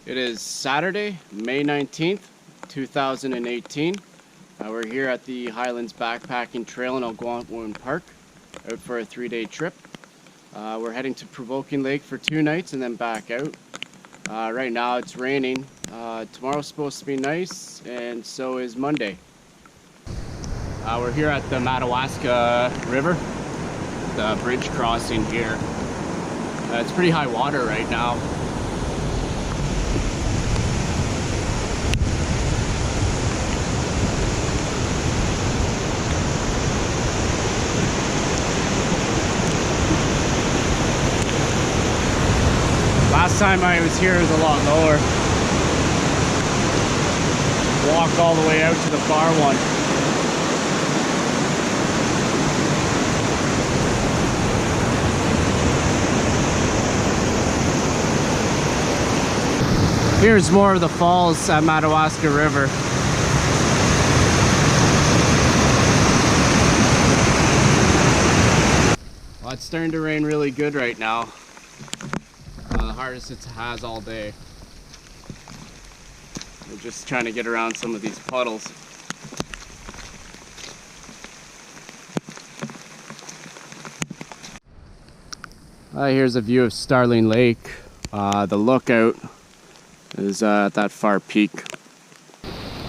It is Saturday, May 19th, 2018. We're here at the Highland Backpacking Trail in Algonquin Park, out for a 3-day trip. We're heading to Provoking Lake for 2 nights and then back out. Right now it's raining. Tomorrow's supposed to be nice, and so is Monday. We're here at the Madawaska River, the bridge crossing here. It's pretty high water right now. Last time I was here it was a lot lower. Walked all the way out to the far one. Here's more of the falls at Madawaska River. Well, it's starting to rain really good right now. The hardest it has all day. We're just trying to get around some of these puddles. Here's a view of Starling Lake. The lookout is at that far peak.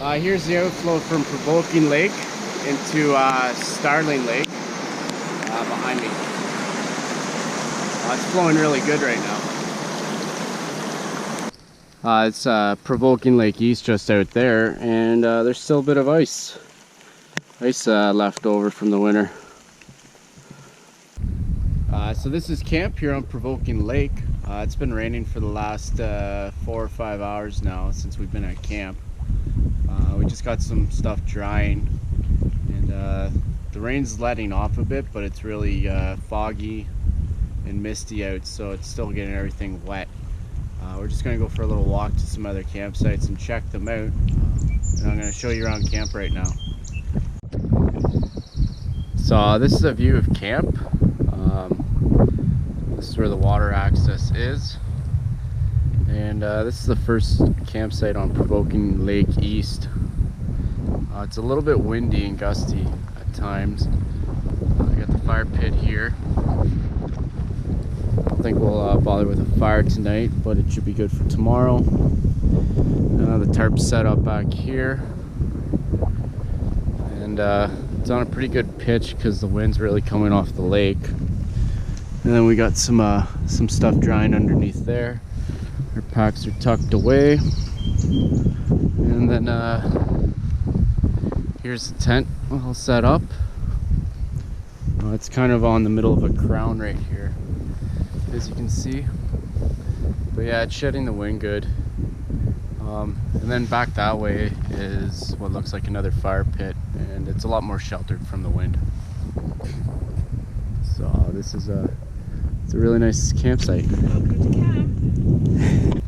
Here's the outflow from Provoking Lake into Starling Lake behind me. It's flowing really good right now. It's Provoking Lake East just out there, and there's still a bit of ice left over from the winter. So this is camp here on Provoking Lake. It's been raining for the last 4 or 5 hours now since we've been at camp. We just got some stuff drying, and the rain's letting off a bit, but it's really foggy and misty out, so it's still getting everything wet. We're just going to go for a little walk to some other campsites and check them out, and I'm going to show you around camp right now. So this is a view of camp. This is where the water access is, and this is the first campsite on Provoking Lake East. It's a little bit windy and gusty at times. I got the fire pit here. I don't think we'll bother with a fire tonight, but it should be good for tomorrow. The tarp's set up back here, and it's on a pretty good pitch because the wind's really coming off the lake. And then we got some stuff drying underneath there. Our packs are tucked away, and then here's the tent all set up. It's kind of on the middle of a crown right here, as you can see. But yeah, it's shedding the wind good. And then back that way is what looks like another fire pit, and it's a lot more sheltered from the wind. So this is it's a really nice campsite. Welcome to camp.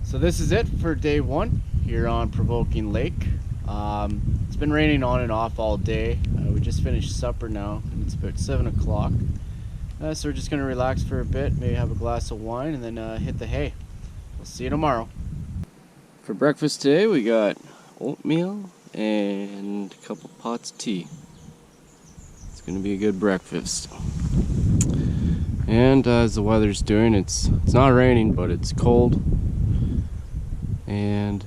So this is it for day 1 here on Provoking Lake. It's been raining on and off all day. We just finished supper now, and it's about 7 o'clock. So we're just going to relax for a bit, maybe have a glass of wine, and then hit the hay. We'll see you tomorrow. For breakfast today, we got oatmeal and a couple pots of tea. It's going to be a good breakfast. And as the weather's doing, it's not raining, but it's cold and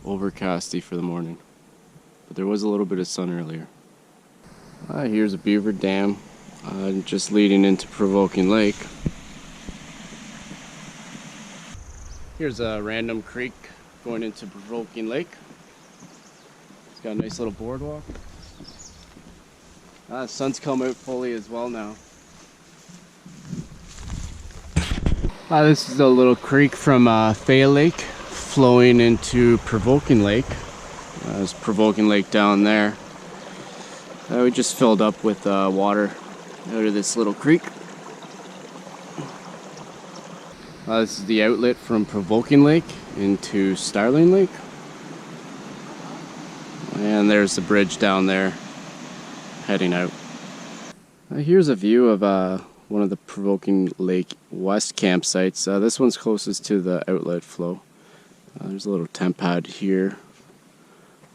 overcasty for the morning. But there was a little bit of sun earlier. Here's a beaver dam just leading into Provoking Lake. Here's a random creek going into Provoking Lake. It's got a nice little boardwalk. The sun's come out fully as well now. This is a little creek from Fay Lake flowing into Provoking Lake. There's Provoking Lake down there. We just filled up with water out of this little creek. This is the outlet from Provoking Lake into Starling Lake. And there's the bridge down there heading out. Here's a view of one of the Provoking Lake West campsites. This one's closest to the outlet flow. There's a little tent pad here.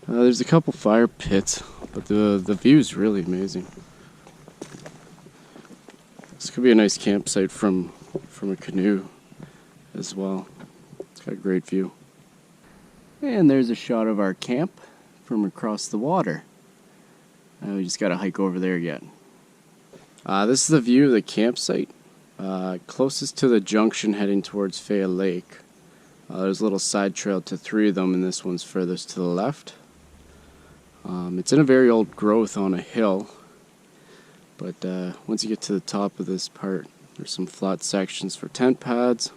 There's a couple fire pits, but the view is really amazing. This could be a nice campsite from a canoe as well. It's got a great view. And there's a shot of our camp from across the water. We just got to hike over there yet. This is the view of the campsite, closest to the junction heading towards Faya Lake. There's a little side trail to 3 of them, and this one's furthest to the left. It's in a very old growth on a hill, but once you get to the top of this part, there's some flat sections for tent pads.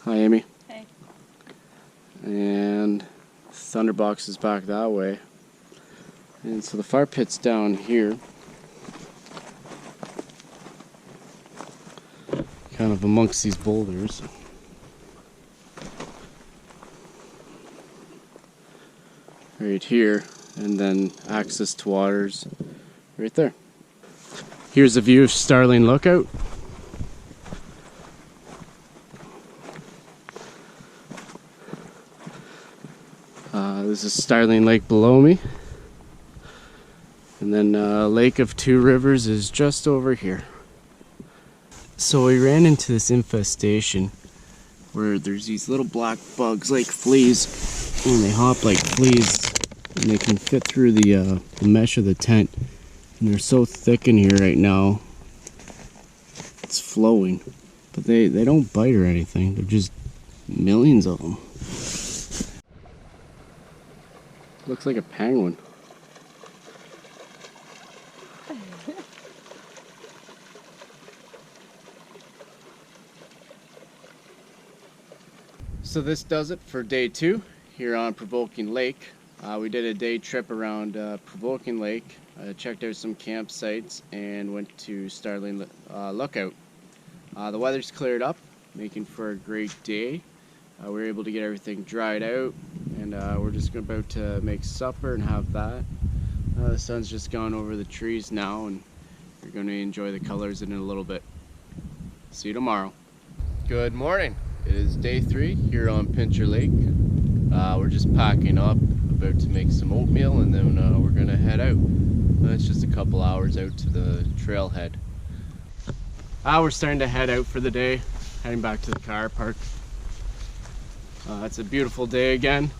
Hi, Amy. Hey. And Thunderbox is back that way. And so the fire pit's down here, kind of amongst these boulders. Right here, and then access to water's right there. Here's a view of Starling Lookout. This is Starling Lake below me. And then Lake of Two Rivers is just over here. So we ran into this infestation where there's these little black bugs like fleas, and they hop like fleas, and they can fit through the mesh of the tent. And they're so thick in here right now, it's flowing. But they don't bite or anything, they're just millions of them. Looks like a penguin. So this does it for day 2 here on Provoking Lake. We did a day trip around Provoking Lake, checked out some campsites, and went to Starling Lookout. The weather's cleared up, making for a great day. We were able to get everything dried out, and we're just about to make supper and have that. The sun's just gone over the trees now, and you're going to enjoy the colors in a little bit. See you tomorrow. Good morning. It is day 3 here on Pincher Lake. We're just packing up, about to make some oatmeal, and then we're gonna head out. It's just a couple hours out to the trailhead. We're starting to head out for the day, heading back to the car park. It's a beautiful day again,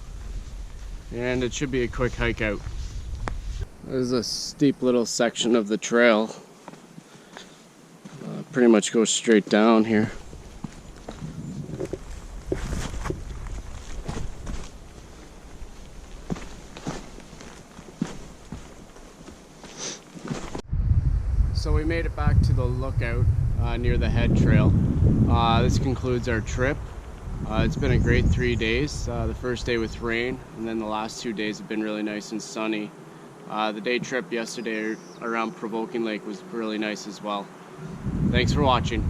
and it should be a quick hike out. There's a steep little section of the trail. Pretty much goes straight down here. So we made it back to the lookout near the head trail. This concludes our trip. It's been a great 3 days. The first day with rain, and then the last 2 days have been really nice and sunny. The day trip yesterday around Provoking Lake was really nice as well. Thanks for watching.